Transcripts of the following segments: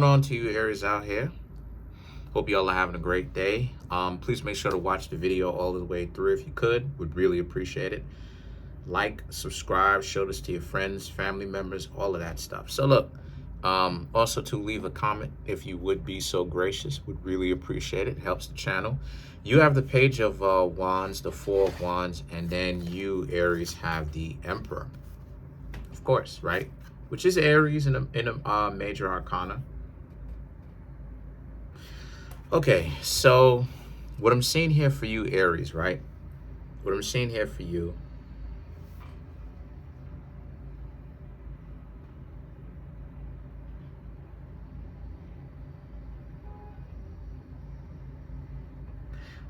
On to you Aries out here. Hope y'all are having a great day. Please make sure to watch the video all the way through if you could. Would really appreciate it. Like, subscribe, show this to your friends, family members, all of that stuff. So look, also to leave a comment if you would be so gracious. Would really appreciate it. Helps the channel. You have the Page of Wands, the Four of Wands, and then you Aries have the Emperor, of course, right? Which is Aries in a major arcana. Okay, so what I'm seeing here for you, Aries, right? What I'm seeing here for you,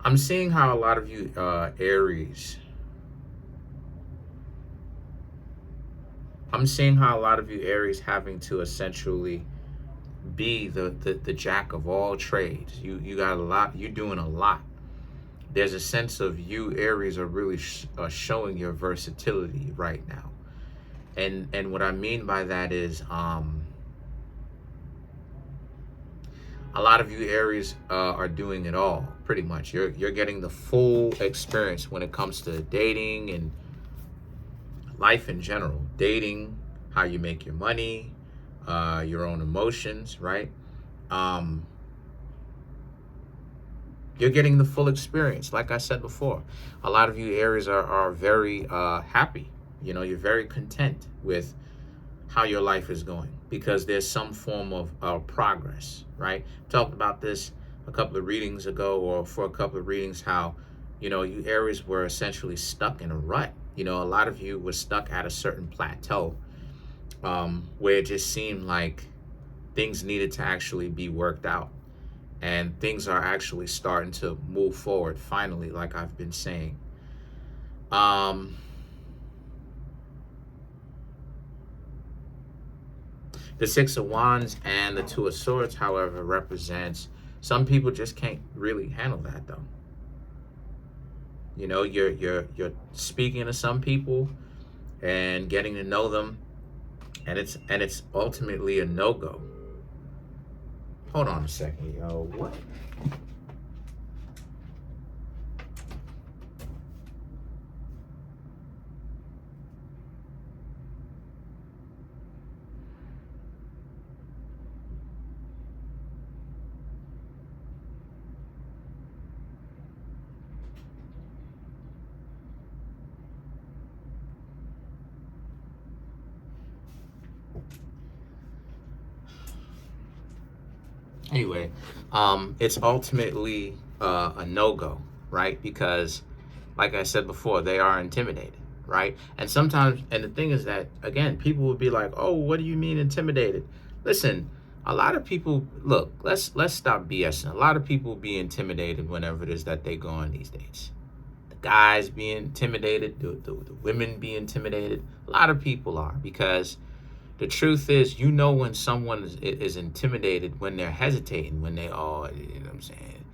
I'm seeing how a lot of you Aries, I'm seeing how a lot of you Aries having to essentially be the jack of all trades. You got a lot, you're doing a lot. There's a sense of you Aries are really showing your versatility right now. And what I mean by that is a lot of you Aries are doing it all, pretty much. You're getting the full experience when it comes to dating and life in general. Dating, how you make your money, your own emotions, right? You're getting the full experience. Like I said before, a lot of you Aries are very happy. You know, you're very content with how your life is going because there's some form of progress, right? Talked about this a couple of readings ago, or for a couple of readings, how, you know, you Aries were essentially stuck in a rut. You know, a lot of you were stuck at a certain plateau where it just seemed like things needed to actually be worked out. And things are actually starting to move forward, finally, like I've been saying. The Six of Wands and the Two of Swords, however, represents some people just can't really handle that, though. You know, you're speaking to some people and getting to know them, and it's ultimately a no-go. Hold on a second, yo. What? Anyway, it's ultimately a no-go, right? Because, like I said before, they are intimidated, right? And sometimes, and the thing is that, again, people will be like, oh, what do you mean intimidated? Listen, a lot of people, look, let's stop BSing. A lot of people be intimidated whenever it is that they go on these dates. The guys be intimidated, the women be intimidated. A lot of people are, because the truth is, you know, when someone is intimidated, when they're hesitating, when they are, you know what I'm saying,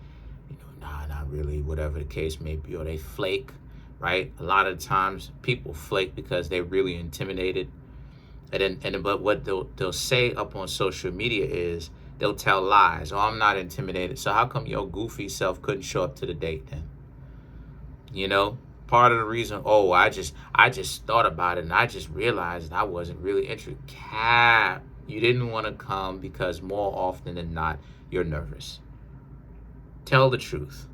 you know, nah, not really, whatever the case may be, or they flake, right? A lot of times people flake because they're really intimidated. But what they'll say up on social media is they'll tell lies. Oh, I'm not intimidated. So how come your goofy self couldn't show up to the date then? You know? Part of the reason, oh, I just thought about it and I just realized I wasn't really interested. Cap, you didn't want to come because more often than not, you're nervous. Tell the truth,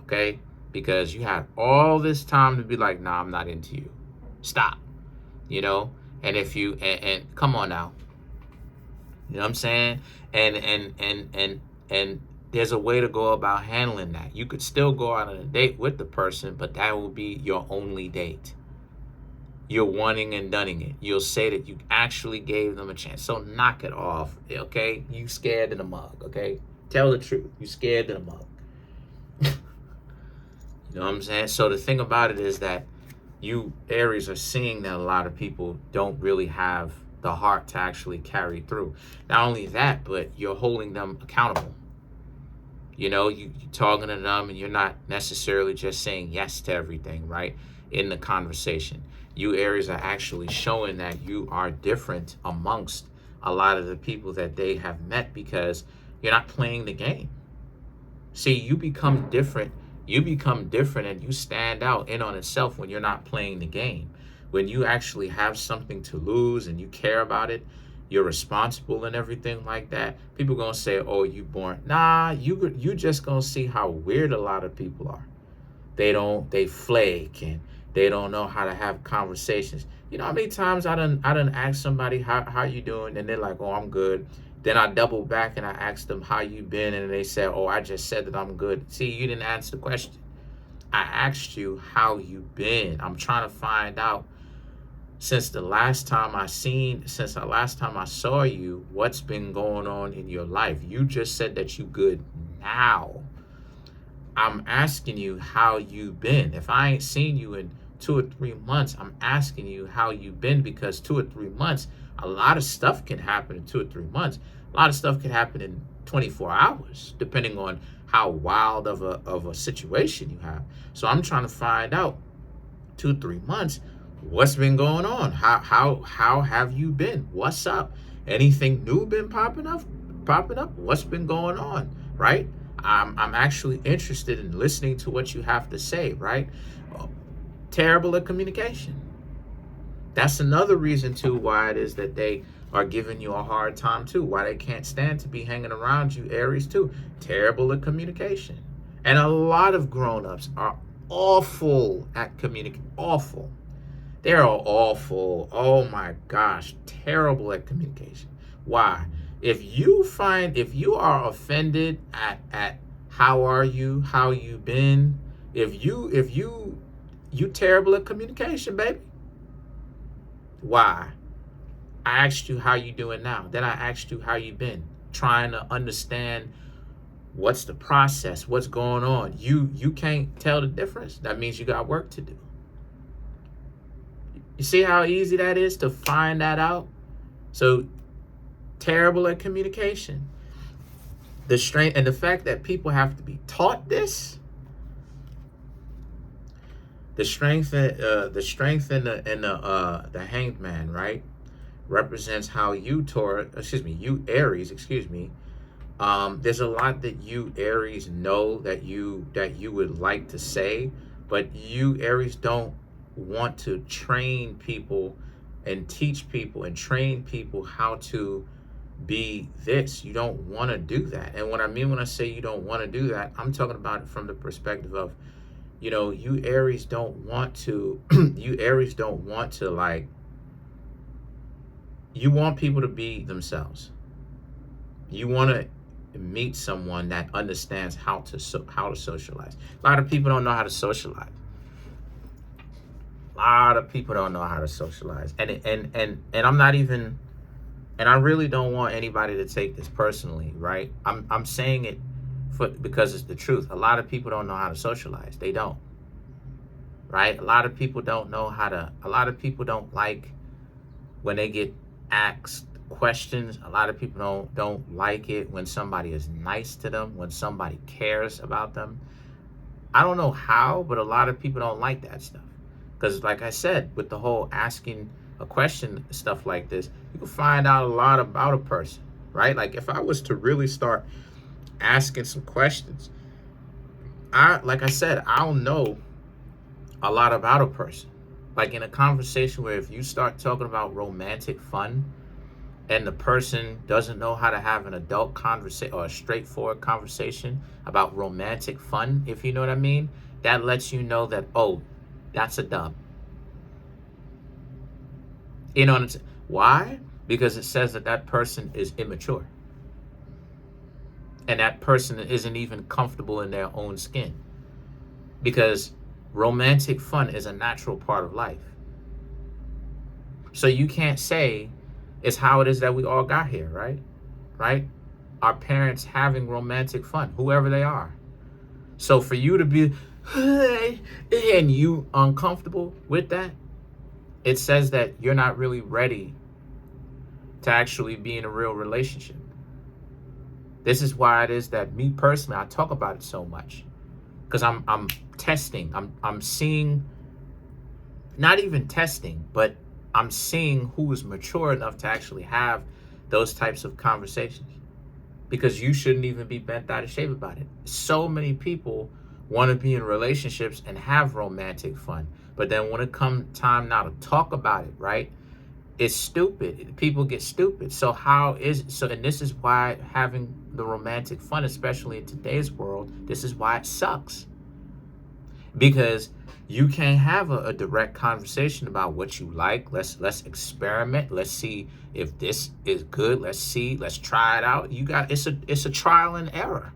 okay? Because you had all this time to be like, nah, I'm not into you. Stop, you know? And if you, and come on now. You know what I'm saying? And there's a way to go about handling that. You could still go out on a date with the person, but that will be your only date. You're wanting and dunning it. You'll say that you actually gave them a chance. So knock it off, okay? You scared in the mug, okay? Tell the truth. You scared in the mug. You know what I'm saying? So the thing about it is that you Aries are seeing that a lot of people don't really have the heart to actually carry through. Not only that, but you're holding them accountable. You know, you're talking to them and you're not necessarily just saying yes to everything, right? In the conversation. You Aries are actually showing that you are different amongst a lot of the people that they have met, because you're not playing the game. See, you become different. You become different and you stand out in on itself when you're not playing the game. When you actually have something to lose and you care about it, you're responsible and everything like that. People gonna say, "Oh, you born." Nah, you just gonna see how weird a lot of people are. They flake and they don't know how to have conversations. You know how many times I done ask somebody how you doing, and they're like, "Oh, I'm good." Then I double back and I ask them how you been, and they said, "Oh, I just said that I'm good." See, you didn't answer the question. I asked you how you been. I'm trying to find out, since the last time I saw you, what's been going on in your life. You just said that you good now. I'm asking you how you been. If I ain't seen you in 2 or 3 months, I'm asking you how you been, because 2 or 3 months, a lot of stuff can happen in 2 or 3 months. A lot of stuff can happen in 24 hours, depending on how wild of a situation you have. So I'm trying to find out, 2 or 3 months, what's been going on? How have you been? What's up? Anything new been popping up? What's been going on? Right? I'm actually interested in listening to what you have to say, right? Terrible at communication. That's another reason too why it is that they are giving you a hard time too, why they can't stand to be hanging around you, Aries too. Terrible at communication. And a lot of grown-ups are awful at communicating. Awful. They're awful. Oh my gosh, terrible at communication. Why? If you are offended at how are you, how you been, if you terrible at communication, baby. Why? I asked you how you doing now. Then I asked you how you been, trying to understand what's the process, what's going on. You can't tell the difference. That means you got work to do. You see how easy that is to find that out? So terrible at communication. The strength and the fact that people have to be taught this. The strength in the hanged man, right, represents how you Aries, there's a lot that you Aries know that you would like to say, but you Aries don't want to train people and teach people and train people how to be this. You don't want to do that. And what I mean when I say you don't want to do that, I'm talking about it from the perspective of, you Aries don't want to, like, you want people to be themselves. You want to meet someone that understands how to socialize. A lot of people don't know how to socialize. And I'm not even, and I really don't want anybody to take this personally, right? I'm saying it because it's the truth. A lot of people don't know how to socialize. They don't. Right? A lot of people don't like when they get asked questions. A lot of people don't like it when somebody is nice to them, when somebody cares about them. I don't know how, but a lot of people don't like that stuff. Because like I said, with the whole asking a question, stuff like this, you can find out a lot about a person, right? Like if I was to really start asking some questions, like I said, I'll know a lot about a person. Like in a conversation where if you start talking about romantic fun and the person doesn't know how to have an adult conversation or a straightforward conversation about romantic fun, if you know what I mean, that lets you know that, oh, that's a dub. You know why? Because it says that person is immature. And that person isn't even comfortable in their own skin. Because romantic fun is a natural part of life. So you can't say it's how it is that we all got here, right? Right? Our parents having romantic fun, whoever they are. So for you to be, and you uncomfortable with that, it says that you're not really ready to actually be in a real relationship. This is why it is that me personally, I talk about it so much. Because I'm testing. I'm seeing, not even testing, but I'm seeing who is mature enough to actually have those types of conversations, because you shouldn't even be bent out of shape about it. So many people want to be in relationships and have romantic fun, but then when it comes time now to talk about it, right, it's stupid. People get stupid. So and this is why having the romantic fun, especially in today's world, this is why it sucks. Because you can't have a direct conversation about what you like. Let's experiment. Let's see if this is good. Let's try it out. It's a trial and error.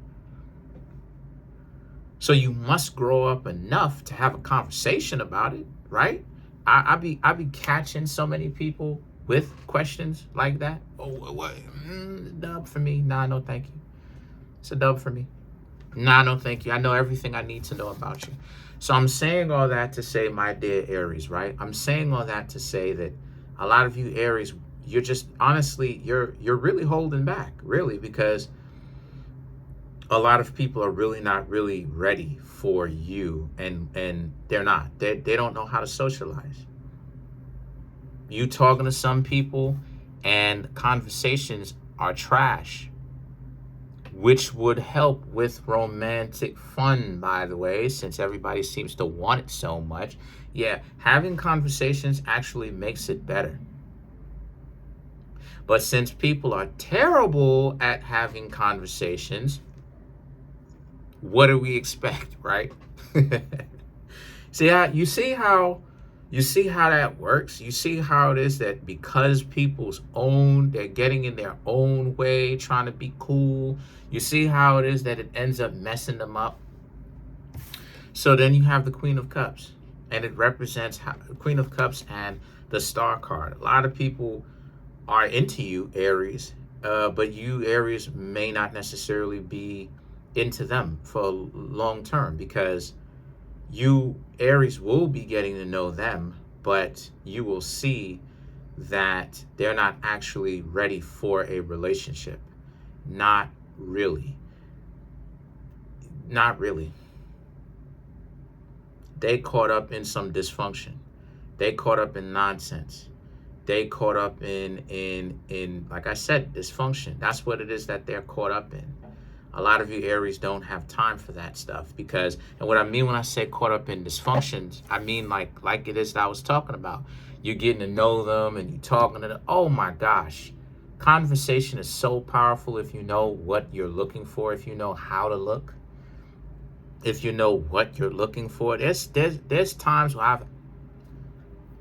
So you must grow up enough to have a conversation about it, right? I be catching so many people with questions like that. Oh, what? Dub for me? Nah, no, thank you. It's a dub for me. Nah, no, thank you. I know everything I need to know about you. So I'm saying all that to say, my dear Aries, right? I'm saying all that to say that a lot of you Aries, you're just honestly, you're really holding back, really, because a lot of people are really not really ready for you, and they're not. They don't know how to socialize. You talking to some people and conversations are trash, which would help with romantic fun, by the way, since everybody seems to want it so much. Yeah, having conversations actually makes it better. But since people are terrible at having conversations, what do we expect, right? You see how that works? You see how it is that because they're getting in their own way, trying to be cool. You see how it is that it ends up messing them up. So then you have the Queen of Cups, and it represents Queen of Cups and the Star card. A lot of people are into you, Aries, but you, Aries, may not necessarily be into them for long term, because you, Aries, will be getting to know them, but you will see that they're not actually ready for a relationship. Not really. Not really. They caught up in some dysfunction. They caught up in nonsense. They caught up in like I said, dysfunction. That's what it is that they're caught up in. A lot of you Aries don't have time for that stuff, because, and what I mean when I say caught up in dysfunctions, I mean like it is that I was talking about. You're getting to know them and you're talking to them. Oh my gosh. Conversation is so powerful if you know what you're looking for, if you know how to look, if you know what you're looking for. There's times where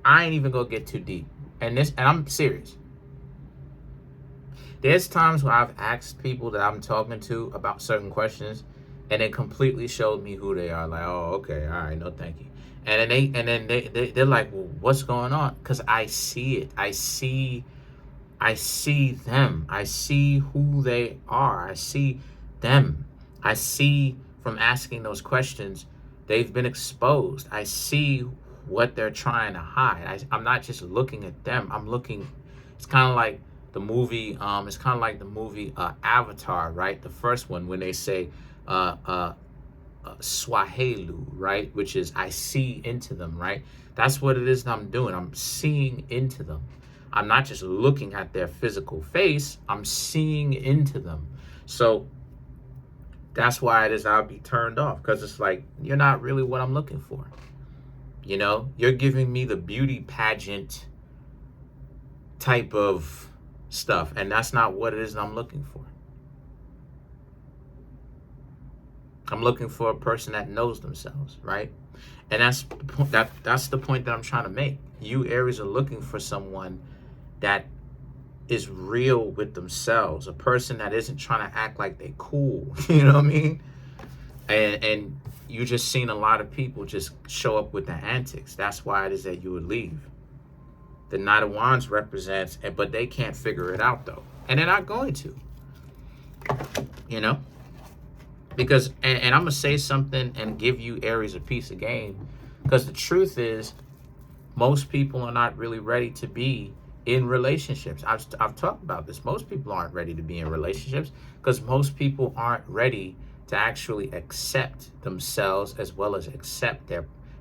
I ain't even gonna get too deep. And I'm serious. There's times where I've asked people that I'm talking to about certain questions, and they completely showed me who they are. Like, oh, okay, all right, no, thank you. And then they're like, well, what's going on? Because I see it. I see them. I see who they are. I see them. I see from asking those questions, they've been exposed. I see what they're trying to hide. I'm not just looking at them. I'm looking. It's kind of like the movie. It's kind of like the movie Avatar, right? The first one, when they say Swahelu, right? Which is I see into them, right? That's what it is that I'm doing. I'm seeing into them. I'm not just looking at their physical face. I'm seeing into them. So that's why it is I'll be turned off, because it's like, you're not really what I'm looking for. You know, you're giving me the beauty pageant type of stuff, and that's not what it is that I'm looking for. I'm looking for a person that knows themselves, right? And that's the point that I'm trying to make. You Aries are looking for someone that is real with themselves, a person that isn't trying to act like they cool. You know what I mean? And you just seen a lot of people just show up with the antics. That's why it is that you would leave. The Knight of Wands represents, but they can't figure it out though, and they're not going to. You know, because and I'm gonna say something and give you Aries a piece of game, because the truth is, most people are not really ready to be in relationships. I've talked about this. Most people aren't ready to be in relationships because most people aren't ready to actually accept themselves as well as accept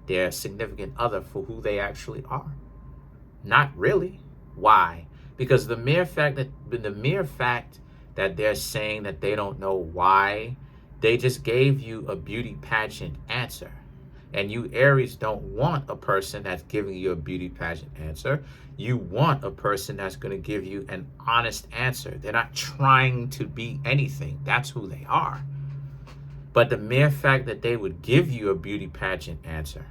their significant other for who they actually are. Not really. Why? Because the mere fact that they're saying that they don't know why, they just gave you a beauty pageant answer. And you Aries don't want a person that's giving you a beauty pageant answer. You want a person that's going to give you an honest answer. They're not trying to be anything. That's who they are. But the mere fact that they would give you a beauty pageant answer,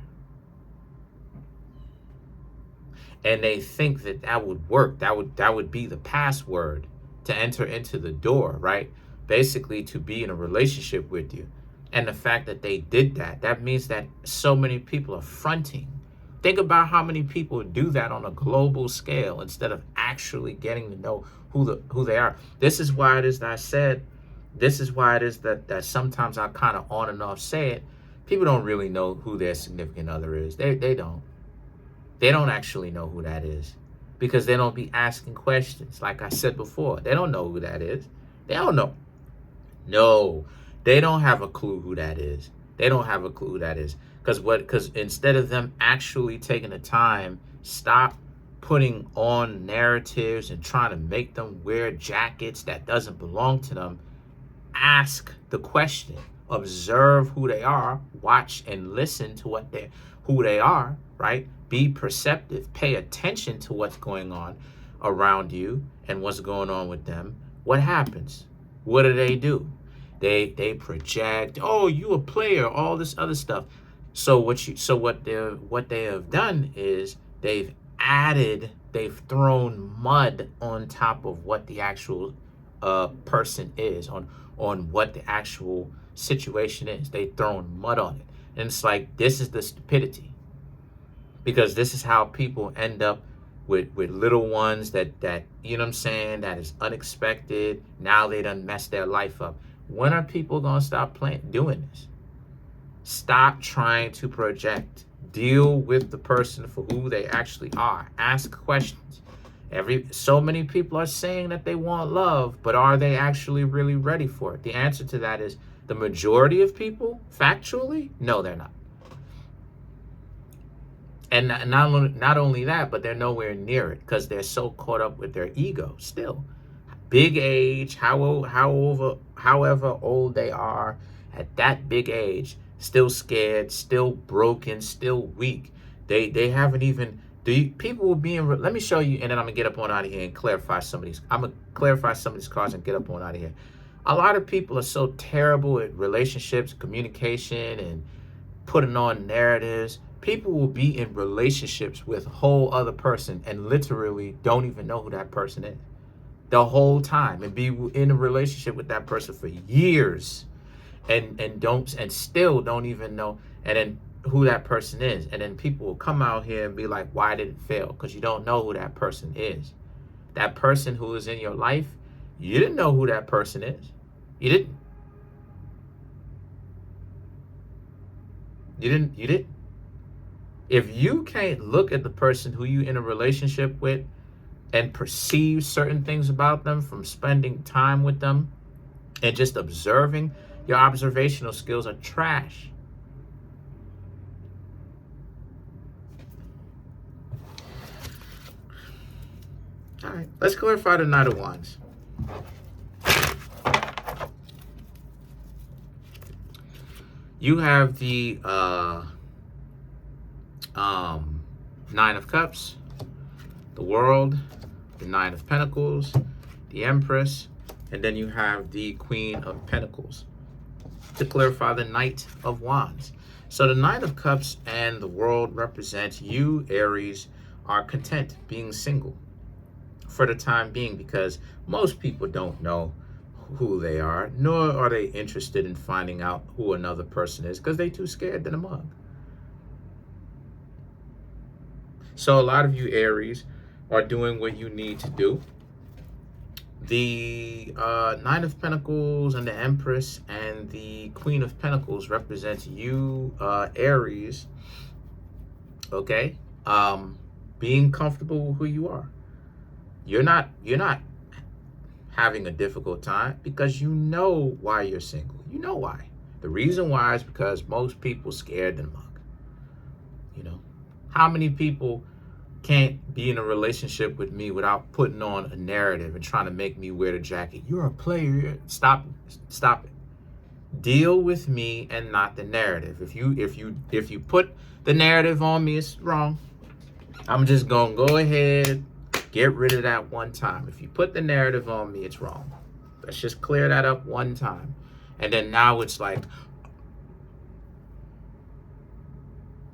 and they think that that would work, that would be the password to enter into the door, right? Basically to be in a relationship with you. And the fact that they did that, that means that so many people are fronting. Think about how many people do that on a global scale instead of actually getting to know who they are. This is why it is that I said, this is why it is that sometimes I kind of on and off say it. People don't really know who their significant other is. They don't. They don't actually know who that is because they don't be asking questions. Like I said before, they don't know who that is. They don't know. No, they don't have a clue who that is. They don't have a clue who that is. Because instead of them actually taking the time, stop putting on narratives and trying to make them wear jackets that doesn't belong to them. Ask the question. Observe who they are. Watch and listen to who they are, right? Be perceptive. Pay attention to what's going on around you and what's going on with them. What happens? What do? They project, oh, you a player, all this other stuff. So what they have done is they've thrown mud on top of what the actual person is, on what the actual situation is. They've thrown mud on it. And it's like, this is the stupidity. Because this is how people end up with little ones that you know what I'm saying, that is unexpected. Now they done messed their life up. When are people gonna stop doing this? Stop trying to project. Deal with the person for who they actually are. Ask questions. So many people are saying that they want love, but are they actually really ready for it? The answer to that is the majority of people, factually, no, they're not. And not only that, but they're nowhere near it because they're so caught up with their ego still. Big age, however old they are, at that big age, still scared, still broken, still weak. They haven't even, people will be in, let me show you, and then I'm gonna get up on out of here and clarify some of these. I'm gonna clarify some of these cards and get up on out of here. A lot of people are so terrible at relationships, communication, and putting on narratives. People will be in relationships with a whole other person and literally don't even know who that person is the whole time, and be in a relationship with that person for years and still don't even know and then who that person is. And then people will come out here and be like, why did it fail? Because you don't know who that person is. That person who is in your life, you didn't know who that person is. You didn't. If you can't look at the person who you in a relationship with and perceive certain things about them from spending time with them and just observing, your observational skills are trash. All right, let's clarify the Knight of Wands. You have the Nine of Cups, the World, the Nine of Pentacles, the Empress, and then you have the Queen of Pentacles. To clarify, the Knight of Wands. So the Nine of Cups and the World represents you, Aries, are content being single for the time being, because most people don't know who they are, nor are they interested in finding out who another person is because they're too scared to the mug. So a lot of you Aries are doing what you need to do. The Nine of Pentacles and the Empress and the Queen of Pentacles represents you, Aries, okay? Being comfortable with who you are. You're not having a difficult time because you know why you're single. You know why. The reason why is because most people scared the mug. You know, how many people can't be in a relationship with me without putting on a narrative and trying to make me wear the jacket. You're a player. Stop it. Deal with me and not the narrative. If you put the narrative on me, it's wrong. I'm just gonna go ahead, get rid of that one time. If you put the narrative on me, it's wrong. Let's just clear that up one time. And then now it's like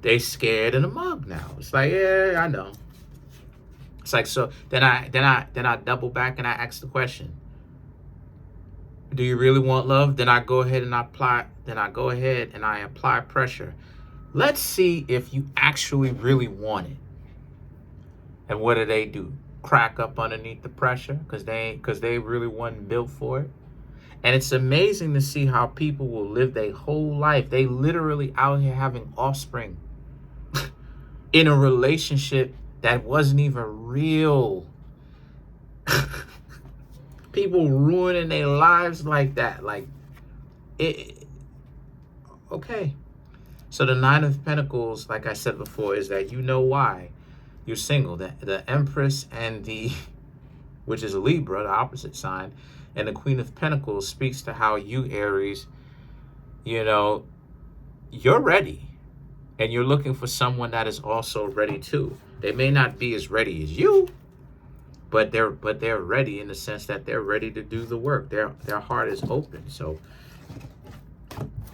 they scared in the mug now. It's like, yeah, I know. It's like, so then I double back and I ask the question, do you really want love? Then I go ahead and I apply pressure. Let's see if you actually really want it. And what do? Crack up underneath the pressure because they really wasn't built for it. And it's amazing to see how people will live their whole life. They literally out here having offspring in a relationship that wasn't even real. People ruining their lives like that. Like, okay. So the Nine of Pentacles, like I said before, is that you know why you're single. The Empress and which is Libra, the opposite sign, and the Queen of Pentacles speaks to how you, Aries, you're ready. And you're looking for someone that is also ready too. They may not be as ready as you, but they're ready in the sense that they're ready to do the work. Their heart is open. So,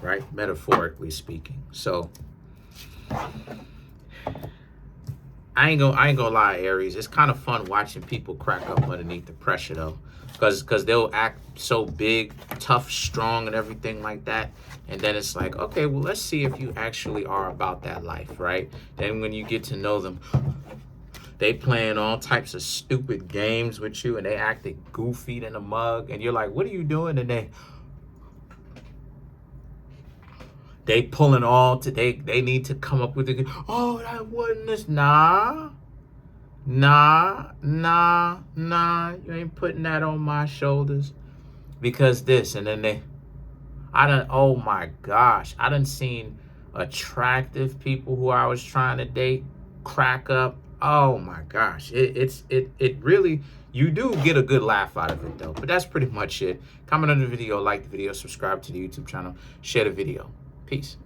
right, metaphorically speaking. So I ain't gonna lie, Aries. It's kind of fun watching people crack up underneath the pressure though. Because they'll act so big, tough, strong, and everything like that. And then it's like, okay, well, let's see if you actually are about that life, right? Then when you get to know them, they playing all types of stupid games with you, and they acting goofy in a mug. And you're like, what are you doing? And they pulling they need to come up with it. Oh, that wasn't this. Nah. You ain't putting that on my shoulders because this. And then oh my gosh, I done seen attractive people who I was trying to date crack up. Oh my gosh, it really, you do get a good laugh out of it though. But that's pretty much it. Comment on the video, like the video, subscribe to the YouTube channel, share the video. Peace.